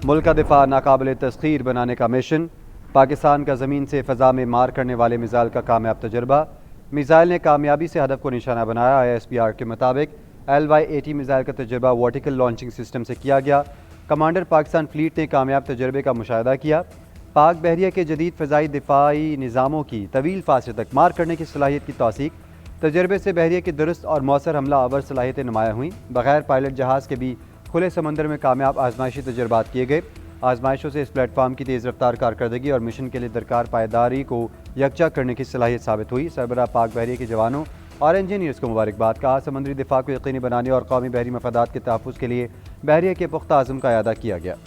मुल्क का दिफा नाकाबिल तस्खीर बनाने का मिशन। पाकिस्तान का ज़मीन से फ़ज़ा में मार करने वाले मिसाइल का कामयाब तजर्बा। मिसाइल ने कामयाबी से हदफ को निशाना बनाया। ISPR के मुताबिक LY-80 मिसाइल का तजर्बा वर्टिकल लॉन्चिंग सिस्टम से किया गया। कमांडर पाकिस्तान फ्लीट ने कामयाब तजर्बे का मुशाहिदा किया। पाक बहरिया के जदीद फ़ज़ाई दिफाई निज़ामों की तवील फासले तक मार करने की सलाहियत की तौसीक। तजर्बे से बहरिया की दुरुस्त और मौसर हमला आवर सलाहियतें नुमाया हुई। बगैर पायलट जहाज़ के भी खुले समंदर में कामयाब आजमाइशी तजर्बात किए गए। आजमाइशों से इस प्लेटफॉर्म की तेज़ रफ्तार कारकर्दगी और मिशन के लिए दरकार पायदारी को यकजा करने की सलाहियत साबित हुई। सरबराह पाक बहरिया के जवानों और इंजीनियर्स को मुबारकबाद। कहा, समुद्री दिफा को यकीनी बनाने और कौमी बहरी मफादात के तहफ़्फ़ुज़ के लिए बहरिया के पुख्ता आज़म का अदा किया गया।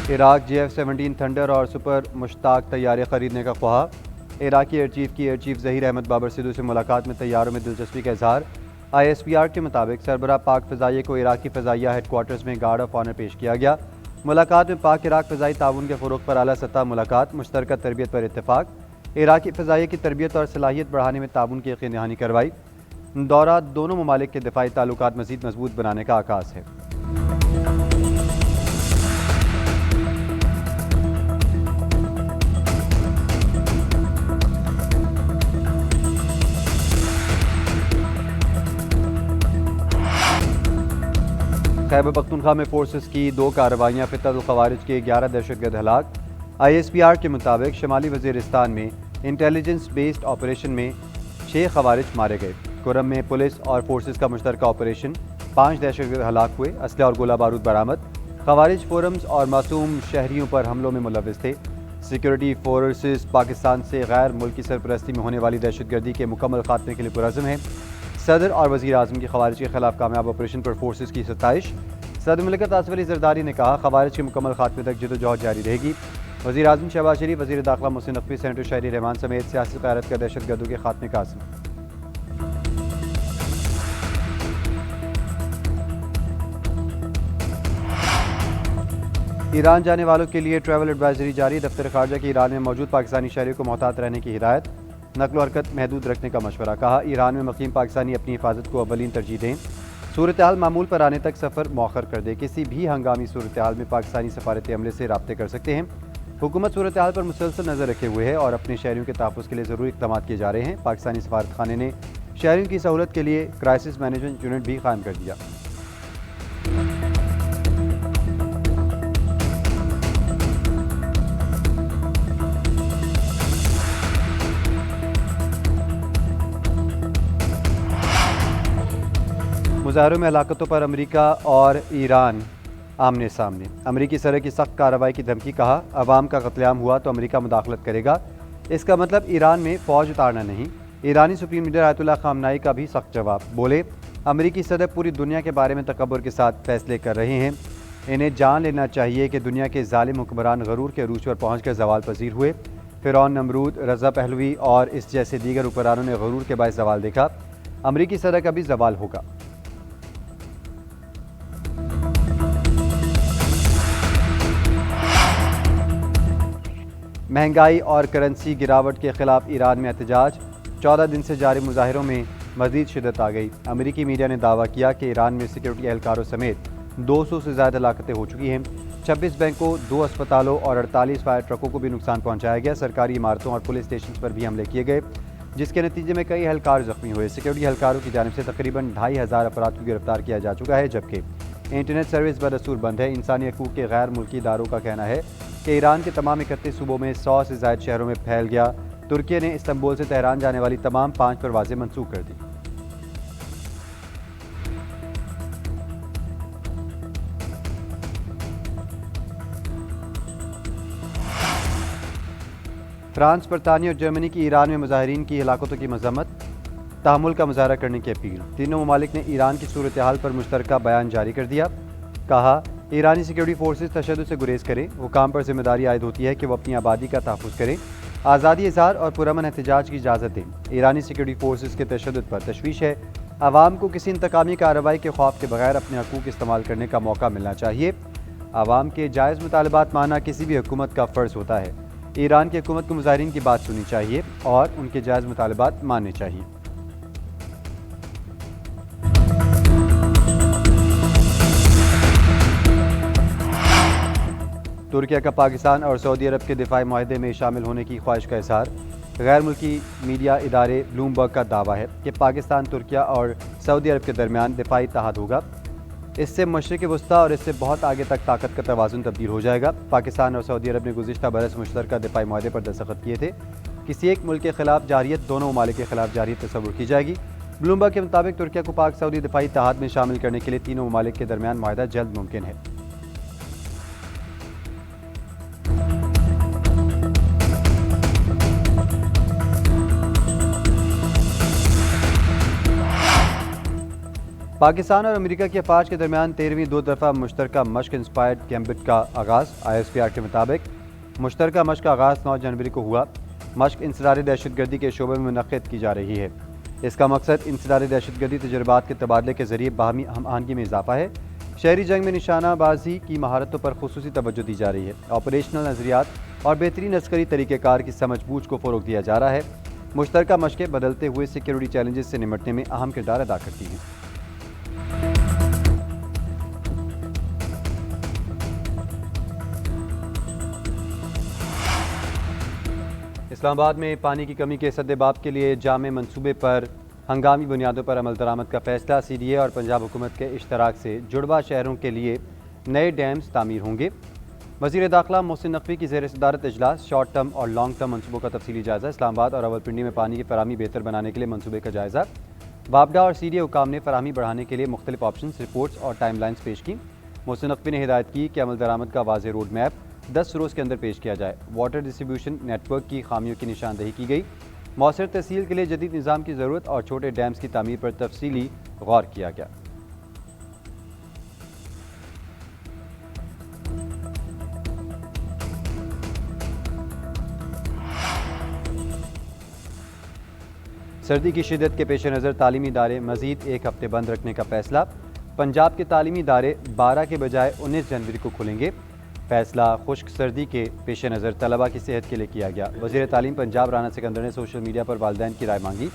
इराक JF-17 थंडर और सुपर मुश्ताक तैयारे खरीदने का ख्वाह। इराकी एयर चीफ की एयर चीफ ज़हीर अहमद बाबर सिद्धू से मुलाकात में तैयारों में दिलचस्पी का इजहार। ISPR के मुताबिक सरबराह पाक फ़ज़ाइया को इराकी फ़ज़ाइया हेडक्वार्टर्स में गार्ड ऑफ ऑनर पेश किया गया। मुलाकात में पाक इराक फ़ज़ाई ताउन के फ़रोग़ पर आला सतह मुलाकात। मुश्तरका तरबियत पर इत्तेफाक। इराकी फ़ज़ाइया की तरबियत और सलाहियत बढ़ाने में ताउन की यकीन दहानी करवाई। दौरा दोनों ममालिक के दिफाई ताल्लुकात मज़ीद मजबूत बनाने का आगाज़ है। खैबर पख्तूनख्वा में फोर्सेस की 2 कार्रवाइयाँ। फितरतुल ख़वारिज के 11 दहशतगर्द हलाक। ISPR के मुताबिक शमाली वज़ीरिस्तान में इंटेलिजेंस बेस्ड ऑपरेशन में 6 ख़वारिज मारे गए। कुरम में पुलिस और फोर्सेस का मुश्तरका ऑपरेशन, 5 दहशतगर्द हलाक हुए। असला और गोला बारूद बरामद। ख़वारिज फोरम्स और मासूम शहरियों पर हमलों में मुलव्विस थे। सिक्योरिटी फोर्सेस पाकिस्तान से गैर मुल्की सरपरस्ती में होने वाली दहशतगर्दी के मुकम्मल खात्मे के लिए पुरज़्म है। सदर और वज़ीर आज़म की ख़वारिज के खिलाफ कामयाब ऑपरेशन पर फोर्सेस की सताइश। सदर मुमलिकत आसिफ अली ज़रदारी ने कहा, ख़वारिज के मुकम्मल खात्मे तक जदोजहद जारी रहेगी। वज़ीर आज़म शहबाज शरीफ, वज़ीर दाखिला मोहसिन नकवी, सेनेटर शाहिद रहमान समेत सियासी क़यादत का दहशतगर्दों के खात्मे का आज़म। ईरान जाने वालों के लिए ट्रैवल एडवाइजरी जारी। दफ्तर ख़ारजा की ईरान में मौजूद पाकिस्तानी शहरियों को मोहतात रहने की हिदायत। नक़्ल हरकत महदूद रखने का मशवरा। कहा, ईरान में मुक़ीम पाकिस्तानी अपनी हिफाजत को अव्वलीन तरजीह दें। सूरत हाल मामूल पर आने तक सफ़र मौखर कर दे। किसी भी हंगामी सूरत हाल में पाकिस्तानी सफारती अमले से रब्ते कर सकते हैं। हुकूमत सूरत हाल पर मुसलसल नज़र रखे हुए है और अपने शहरियों के तहफ़्फ़ुज़ के लिए ज़रूरी इक़दाम किए जा रहे हैं। पाकिस्तानी सफारत खाने ने शहरियों की सहूलत के लिए क्राइसिस मैनेजमेंट यूनिट भी कायम कर दिया। मुज़ाहरों में हलाकतों पर अमेरिका और ईरान आमने सामने। अमेरिकी सरकार की सख्त कार्रवाई की धमकी। कहा, अवाम का कत्लेआम हुआ तो अमेरिका मुदाखलत करेगा। इसका मतलब ईरान में फ़ौज उतारना नहीं। ईरानी सुप्रीम लीडर आयतुल्लाह ख़ामनाई का भी सख्त जवाब। बोले, अमेरिकी सदर पूरी दुनिया के बारे में तकब्बुर के साथ फैसले कर रहे हैं। इन्हें जान लेना चाहिए कि दुनिया के जालिम हुक्मरान गरूर के अरूज पर पहुँच कर जवाल पजीर हुए। फ़िरौन, नमरूद, रज़ा पहलवी और इस जैसे दीगर हुक्मरानों ने गरूर के बायस जवाल देखा। अमेरिकी सदर का भी जवाल होगा। महंगाई और करेंसी गिरावट के खिलाफ ईरान में एहतजाज। 14 दिन से जारी मुजाहिरों में मज़ीद शिद्दत आ गई। अमेरिकी मीडिया ने दावा किया कि ईरान में सिक्योरिटी एहलकारों समेत 200 से ज़्यादा हलाकतें हो चुकी हैं। 26 बैंकों, 2 अस्पतालों और 48 फायर ट्रकों को भी नुकसान पहुँचाया गया। सरकारी इमारतों और पुलिस स्टेशन पर भी हमले किए गए, जिसके नतीजे में कई एहलकार जख्मी हुए। सिक्योरिटी एहलकारों की जानिब से तकरीबन 2500 अफराद को गिरफ्तार किया जा चुका है, जबकि इंटरनेट सर्विस बदस्तूर बंद है। इंसानी हकूक़ के गैर मुल्की इदारों का कहना है कि ईरान के तमाम 31 सूबों में 100 से ज़ायद शहरों में फैल गया। तुर्की ने इस्तांबुल से तेहरान जाने वाली तमाम 5 परवाज़ें मनसूख कर दी। फ्रांस, बरतानिया और जर्मनी की ईरान में मुजाहिरीन की हलाकतों की मजम्मत, तहम्मुल का मुजाहरा करने की अपील। तीनों ममालिक ने ईरान की सूरत हाल पर मुश्तरका बयान जारी कर दिया। कहा, ईरानी सिक्योरिटी फोर्सेस तशद्दुद से गुरेज करें। हुकाम पर जिम्मेदारी आयद होती है कि वो अपनी आबादी का तहफ़्फ़ुज़ करें। आज़ादी इज़हार और पुरअमन एहतजाज की इजाज़त दें। ईरानी सिक्योरिटी फोर्सेस के तशद्दुद पर तशवीश है। आवाम को किसी इंतकामी कार्रवाई के खौफ के बगैर अपने हकूक़ इस्तेमाल करने का मौका मिलना चाहिए। आवाम के जायज़ मुतालबात मानना किसी भी हुकूमत का फ़र्ज़ होता है। ईरान की हुकूमत को मुजाहिरीन की बात सुननी चाहिए और उनके जायज़ मुतालबात मानने चाहिए। तुर्किया का पाकिस्तान और सऊदी अरब के दिफाई माहदे में शामिल होने की ख्वाहिश का इज़हार। गैर मुल्की मीडिया इदारे ब्लूमबर्ग का दावा है कि पाकिस्तान, तुर्किया और सऊदी अरब के दरमियान दिफाई इत्तेहाद होगा। इससे मशरिक़ वस्ता और इससे बहुत आगे तक ताकत का तवाज़ुन तब्दील हो जाएगा। पाकिस्तान और सऊदी अरब ने गुज़िश्ता बरस मुश्तरका दिफाई माहदे पर दस्तखत किए थे। किसी एक मुल्क के खिलाफ जारियत दोनों ममालिक के खिलाफ जारियत तस्वुर की जाएगी। ब्लूमबर्ग के मुताबिक तुर्किया को पाक सऊदी दिफाई इत्तेहाद में शामिल करने के लिए तीनों ममालिक के दरमियान माहिदा जल्द मुमकिन है। पाकिस्तान और अमेरिका की अफवाज के दरमियान 13वीं दो तरफा मुश्तरका मश्क इंस्पायर्ड गैम्बिट का आगाज़। ISPR के मुताबिक मुश्तरका मश्क का आगाज़ 9 जनवरी को हुआ। मश्क इंसदारी दहशतगर्दी के शोबे में मुनक़्क़िद की जा रही है। इसका मकसद इंसदारी दहशतगर्दी तजुर्बात के तबादले के ज़रिए बाहमी हम आहंगी में इजाफा है। शहरी जंग में निशानाबाजी की महारतों पर खुसूसी तवज्जो दी जा रही है। ऑपरेशनल नज़रियात और बेहतरीन अस्करी तरीक़ेकार की समझ बूझ को फ़रोग़ दिया जा रहा है। मुश्तरका मश्क़ें बदलते हुए सिक्योरिटी चैलेंजेस से निपटने में अहम किरदार अदा करती हैं। इस्लामाबाद में पानी की कमी के सद्देबाब के लिए जामे मंसूबे पर हंगामी बुनियादों पर अमल दरामद का फैसला। CDA और पंजाब हुकूमत के इश्तराक से जुड़वा शहरों के लिए नए डैम्स तामीर होंगे। वज़ीर दाखिला मोहसिन नकवी की ज़ेर सदारत इजलास। शॉर्ट टर्म और लॉन्ग टर्म मंसूबों का तफसीली जायज़ा। इस्लामाबाद और रावलपिंडी में पानी की फराहमी बेहतर बनाने के लिए मंसूबे का जायज़ा। वापडा और CDA हुकाम ने फराहमी बढ़ाने के लिए मुख्तलिफ ऑप्शन, रिपोर्ट्स और टाइम लाइन्स पेश की। मोहसिन नकवी ने हिदायत की कि अमल दरामद का वाज़ेह रोड मैप 10 रोज़ के अंदर पेश किया जाए। वाटर डिस्ट्रीब्यूशन नेटवर्क की खामियों की निशानदही की गई। मौसर तहसील के लिए जदीद निज़ाम की ज़रूरत और छोटे डैम्स की तामीर पर तफसीली गौर किया गया। सर्दी की शिद्दत के पेश नज़र तालीमी इदारे मज़ीद एक हफ्ते बंद रखने का फैसला। पंजाब के तालीमी इदारे 12 के बजाय 19 जनवरी को खुलेंगे। फैसला खुश्क सर्दी के पेश नज़र तलबा की सेहत के लिए किया गया। वज़ीर तालीम पंजाब राना सिकंदर ने सोशल मीडिया पर वालिदैन की राय मांगी।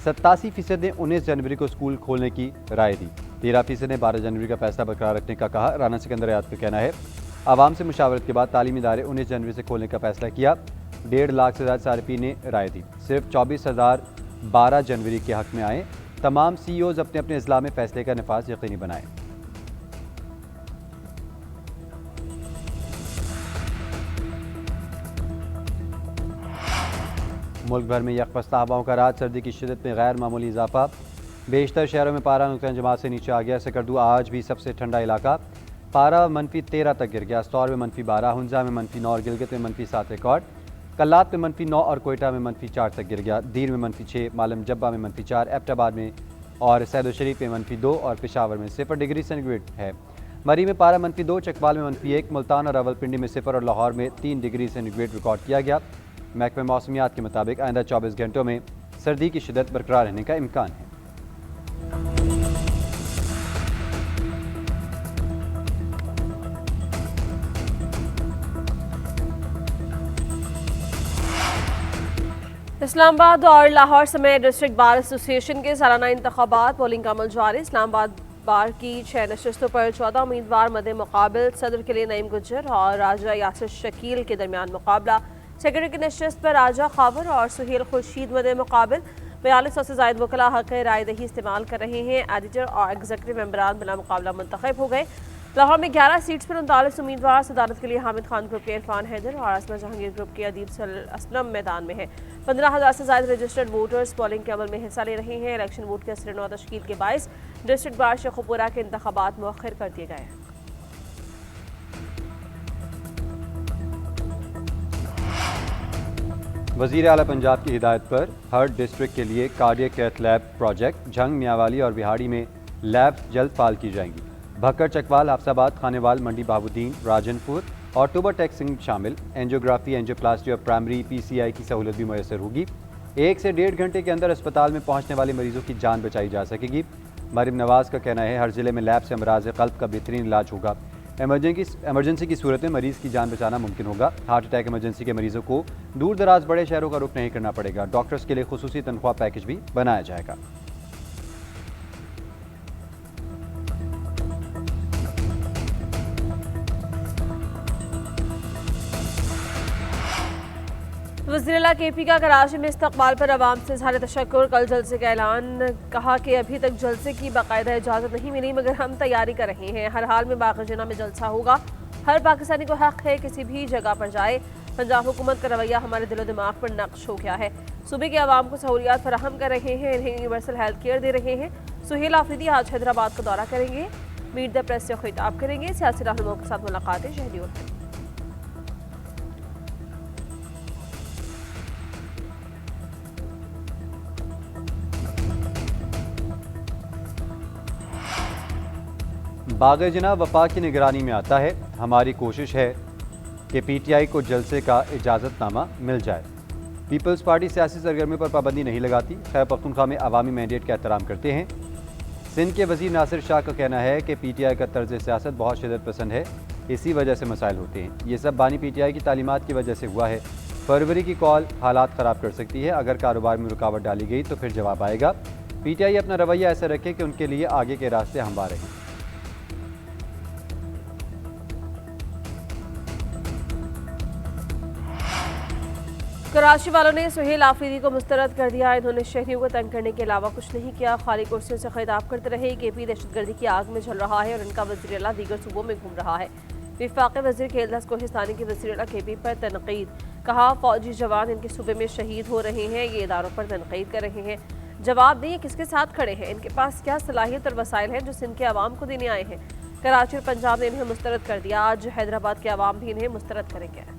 87% ने 19 जनवरी को स्कूल खोलने की राय दी। 13% ने 12 जनवरी का फैसला बरकरार रखने का कहा। राना सिकंदर याद का कहना है, आवाम से मुशावरत के बाद तालीमी इदारे 19 जनवरी से खोलने का फैसला किया। 1.5 लाख से ज़्यादा सारिफीन ने राय दी। सिर्फ 24,000 12 जनवरी के हक़ में आए। तमाम CEOs अपने अपने अज़ला में फैसले का नफाज यकीनी बनाएं। मुल्क भर में यकपस्ता हवाओं का रात। सर्दी की शिद्दत में गैर मामूली इजाफा। बेशतर शहरों में पारा नुक़ता जमात से नीचे आ गया। सकरदू आज भी सबसे ठंडा इलाका। पारा -13 तक गिर गया। सौर में -12, हुंजा में -9 और गिलगित में -7 रिकॉर्ड। कल्लात में -9 और कोयटा में -4 तक गिर गया। दीर में -6, मालम जब्बा में -4, एबटाबाद में और सैदो शरीफ में -2 और पेशावर में 0 डिग्री सेंटीग्रेड है। मरी में पारा -2, चकवाल में -1, मुल्तान और रावलपिंडी में 0 और लाहौर में 3 डिग्री सेंटीग्रेड रिकॉर्ड किया गया। महकमे मौसमियात के मुताबिक आइंदा 24 घंटों में सर्दी की शिद्दत बरकरार रहने का इम्कान है। इस्लामाबाद और लाहौर समेत डिस्ट्रिक्ट बार एसोसिएशन के सालाना इंतखाबात पोलिंग का अमल जारी। इस्लामाबाद बार की 6 नशस्तों पर 14 उम्मीदवार मद्दे मुकाबिल। सदर के लिए नईम गुज्जर और राजा यासिर शकील के दरमियान मुकाबला। सेक्रेटरी की नशस्त पर राजा खावर और सुहेल खुर्शीद मद्दे मुकाबिल। 4200 से ज़ायद वकला हक़ राय दही इस्तेमाल कर रहे हैं। एडिटर और एग्जीक्यूटिव मेंबरान बिला मुकाबला मुंतखब हो गए। लाहौर में 11 सीट्स पर 39 उम्मीदवार। सदारत के लिए हामिद खान ग्रुप के इरफान हैदर और आसमा जहांगीर ग्रुप के अदीब असलम मैदान में है। 15,000 से ज़्यादा रजिस्टर्ड वोटर्स पोलिंग के अमल में हिस्सा ले रहे हैं। इलेक्शन वोट के असर नौ तश्कील के बायस डिस्ट्रिक्ट बार शेखुपुरा के इंतखाबात मुअख्खर कर दिए गए हैं। वज़ीर आला पंजाब की हिदायत पर हर डिस्ट्रिक्ट के लिए cardiac cath lab project Jhang, Mianwali और बिहाड़ी में लैब जल्द फाल की जाएंगी। भक्कर, चकवाल, हाफसाबाद, खानेवाल, मंडी बहाबुद्दीन, राजनपुर और ट्यूबर टेक्सिंग शामिल। एंजियोग्राफी, एंजियोप्लास्टी और प्राइमरी PCI की सहूलत भी मैसर होगी। 1 से 1.5 घंटे के अंदर अस्पताल में पहुंचने वाले मरीजों की जान बचाई जा सकेगी। मरीम नवाज का कहना है हर जिले में लैब से अमराज क़ल्ब का बेहतरीन इलाज होगा। इमरजेंसी की सूरत में मरीज़ की जान बचाना मुमकिन होगा। हार्ट अटैक इमरजेंसी के मरीजों को दूर दराज बड़े शहरों का रुख नहीं करना पड़ेगा। डॉक्टर्स के लिए खुसूसी तनख्वाह पैकेज भी बनाया जाएगा। वज़ीर-ए-आला KP का कराची में इस्तकबाल पर अवाम से इज़हार तशक्कुर। कल जलसे का ऐलान, कहा कि अभी तक जलसे की बाकायदा इजाज़त नहीं मिली मगर हम तैयारी कर रहे हैं। हर हाल में बाग़ जिना में जलसा होगा। हर पाकिस्तानी को हक़ है किसी भी जगह पर जाए। पंजाब हुकूमत का रवैया हमारे दिलो दिमाग पर नक्श हो गया है। सूबे के अवाम को सहूलियात फराहम कर रहे हैं, इन्हें यूनिवर्सल हेल्थ केयर दे रहे हैं। सुहेल आफरीदी आज हैदराबाद का दौरा करेंगे, मीट द प्रेस से खिताब करेंगे। सियासी रहनुमाओं के साथ मुलाकातें। शहरी उर्दू। बाग़ जिना वफाक की निगरानी में आता है। हमारी कोशिश है कि PTI को जलसे का इजाज़तनामा मिल जाए। पीपल्स पार्टी सियासी सरगर्मी पर पाबंदी नहीं लगाती। खैबर पख्तूनख्वा में अवामी मैंडेट का एहतराम करते हैं। सिंध के वज़ीर नासिर शाह का कहना है कि PTI का तर्ज सियासत बहुत शिद्दत पसंद है, इसी वजह से मसाइल होते हैं। ये सब बानी PTI की तालीमात की वजह से हुआ है। फरवरी की कॉल हालात ख़राब कर सकती है। अगर कारोबार में रुकावट डाली गई तो फिर जवाब आएगा। PTI अपना रवैया ऐसा रखे कि उनके लिए आगे के रास्ते हमवार रहें। कराची वालों ने सुहेल आफरीदी को मुस्तरद कर दिया। इन्होंने शहरियों को तंग करने के अलावा कुछ नहीं किया। खाली कुर्सियों से खिताब करते रहे। KP दहशतगर्दी की आग में जल रहा है और इनका वज़ीर-ए-आला दीगर सूबों में घूम रहा है। विफाक़ी वज़ीर खेलदास कोहिस्तानी के वज़ीर-ए-आला KP पर तनकीद, कहा फौजी जवान इनके सूबे में शहीद हो रहे हैं, ये इदारों पर तनकीद कर रहे हैं। जवाब दें किसके साथ खड़े हैं, इनके पास क्या सलाहियत और वसाइल हैं जो सिंध के अवाम को देने आए हैं। कराची और पंजाब ने इन्हें मुस्तरद कर दिया। आज हैदराबाद के अवाम भी इन्हें मुस्तरद करेंगे।